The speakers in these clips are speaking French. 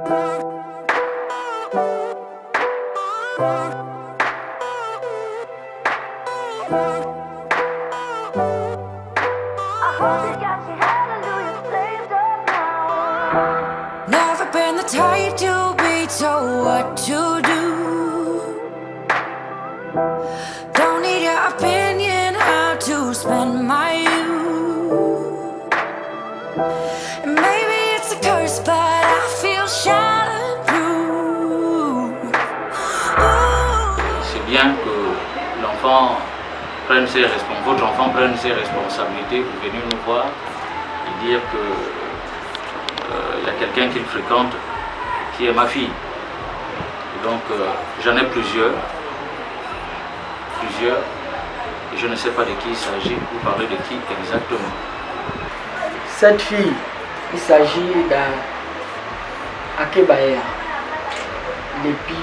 Never been the type to be told what to do. Don't need your opinion how to spend my youth. And maybe it's a curse, but I feel shatterproof. C'est bien que l'enfant prenne ses responsabilités, votre enfant prenne ses responsabilités pour venir nous voir et dire que il y a quelqu'un qu'il fréquente qui est ma fille. Et donc j'en ai plusieurs, et je ne sais pas de qui il s'agit, vous parlez de qui exactement. Cette fille, il s'agit d'Akebaya, l'épi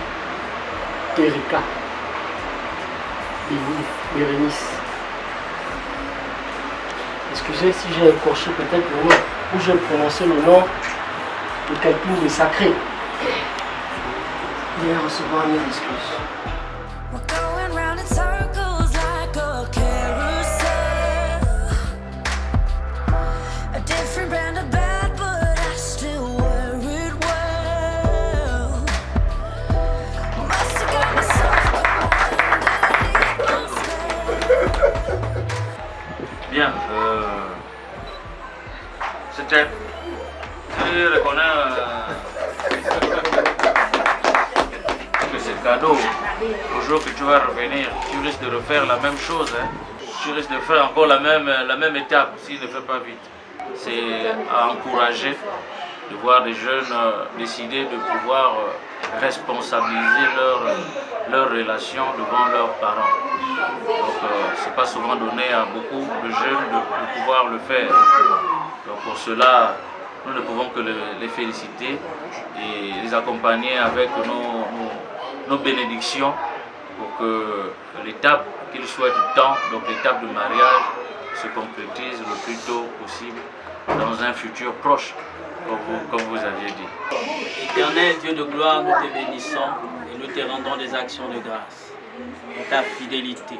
Terika, Bérénice. Excusez si j'ai écorché peut-être le nom, ou j'ai prononcé le nom de quelqu'un de sacré. Veuillez recevoir mes excuses. We're going round in circles like a carousel. A different brand of bad, but I still wear it well. Must have got myself Bien, c'était... Je reconnais que c'est cadeau. Au jour que tu vas revenir, tu risques de refaire la même chose. Hein. Tu risques de faire encore la même étape s'il ne fait pas vite. C'est à encourager de voir des jeunes décider de pouvoir responsabiliser leur relation devant leurs parents. Donc c'est pas souvent donné à beaucoup de jeunes de pouvoir le faire. Donc pour cela, nous ne pouvons que les féliciter et les accompagner avec nos bénédictions pour que l'étape qu'ils souhaitent tant, donc l'étape de mariage, se concrétise le plus tôt possible dans un futur proche, comme vous aviez dit. Éternel Dieu de gloire, nous te bénissons et nous te rendons des actions de grâce pour ta fidélité.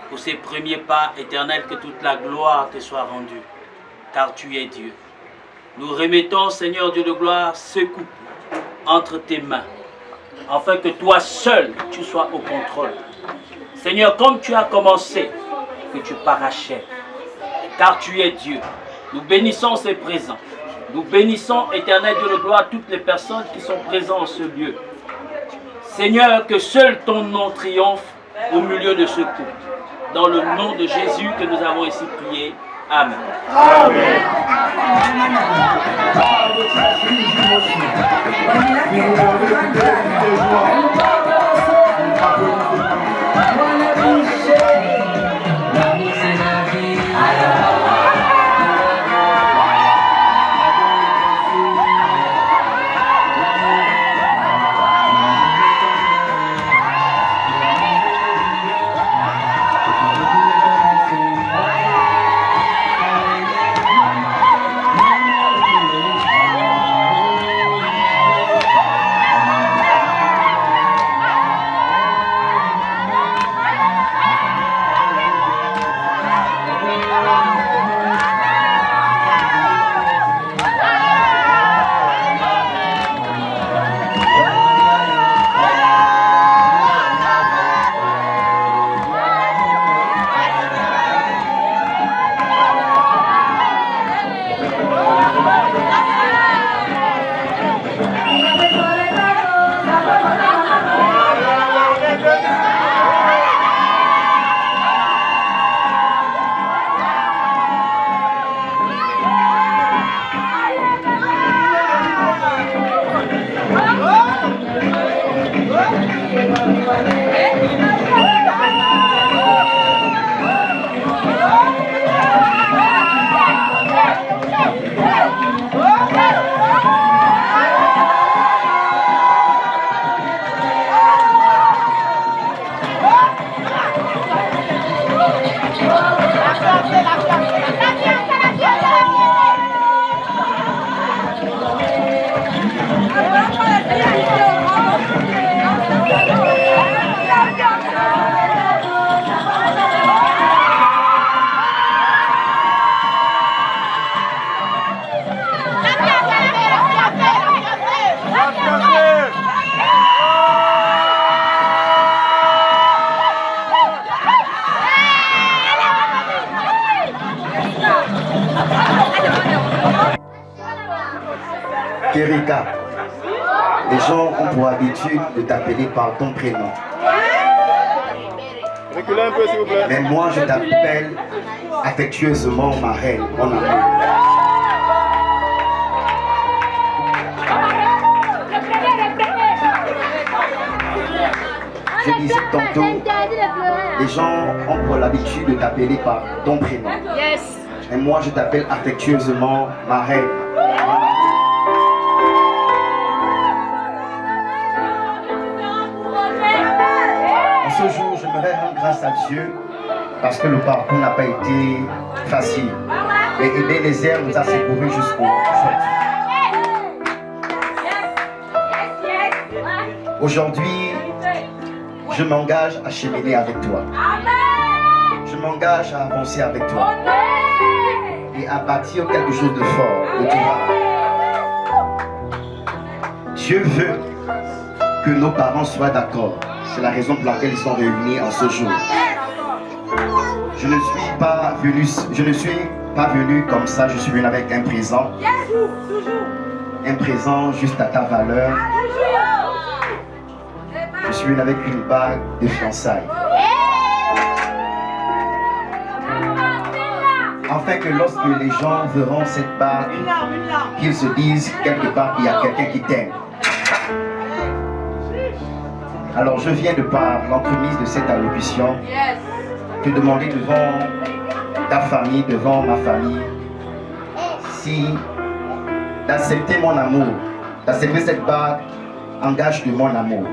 Pour ces premiers pas, Éternel, que toute la gloire te soit rendue, car tu es Dieu. Nous remettons, Seigneur Dieu de gloire, ce couple entre tes mains, afin que toi seul, tu sois au contrôle. Seigneur, comme tu as commencé, que tu parachèves, car tu es Dieu. Nous bénissons ces présents. Nous bénissons, Éternel Dieu de gloire, toutes les personnes qui sont présentes en ce lieu. Seigneur, que seul ton nom triomphe au milieu de ce couple. Dans le nom de Jésus que nous avons ici prié. Amen. Amen. Kerika. Les gens ont pour habitude de t'appeler par ton prénom. Reculez un peu s'il vous plaît. Mais moi je t'appelle affectueusement ma reine, mon amour. Je disais tantôt, les gens ont pour l'habitude de t'appeler par ton prénom. Et moi je t'appelle affectueusement ma reine. En ce jour, j'aimerais rendre grâce à Dieu parce que le parcours n'a pas été facile. Mais Ebenezer nous a secourus jusqu'au aujourd'hui. Aujourd'hui, je m'engage à cheminer avec toi. Je m'engage à avancer avec toi. Et à bâtir quelque chose de fort, de durable. Dieu veut que nos parents soient d'accord. C'est la raison pour laquelle ils sont réunis en ce jour. Je ne suis pas venu comme ça, je suis venu avec un présent. Un présent juste à ta valeur. Je suis venu avec une bague de fiançailles. Afin que lorsque les gens verront cette bague, qu'ils se disent quelque part qu'il y a quelqu'un qui t'aime. Alors je viens de par l'entremise de cette allocution te demander devant ta famille, devant ma famille, si d'accepter mon amour, d'accepter cette bague engage de mon amour.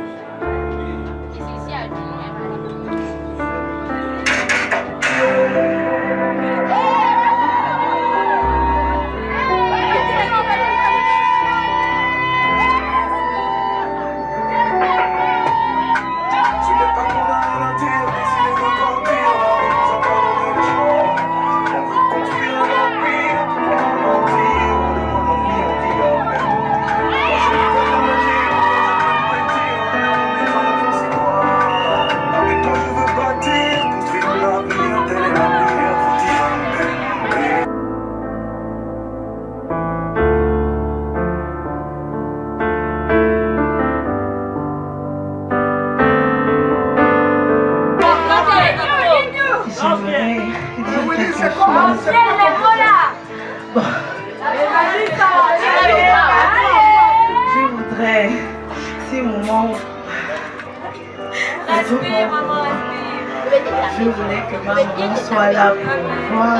Je voudrais, ces moments, je voulais que ma maman soit là pour voir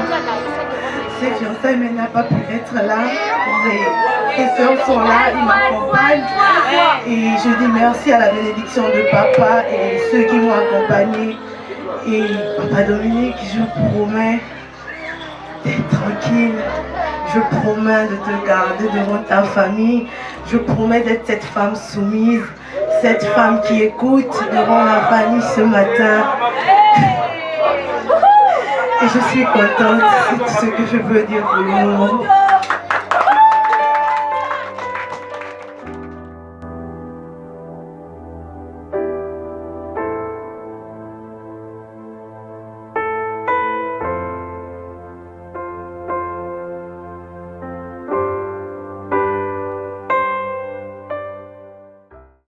ses fiançailles, mais elle n'a pas pu être là. Les soeurs sont là, ils m'accompagnent. Et je dis merci à la bénédiction de papa et ceux qui m'ont accompagné. Et papa Dominique, je promets d'être tranquille. Je promets de te garder devant ta famille. Je promets d'être cette femme soumise, cette femme qui écoute devant ma famille ce matin. Et je suis contente, c'est tout ce que je peux dire pour le moment.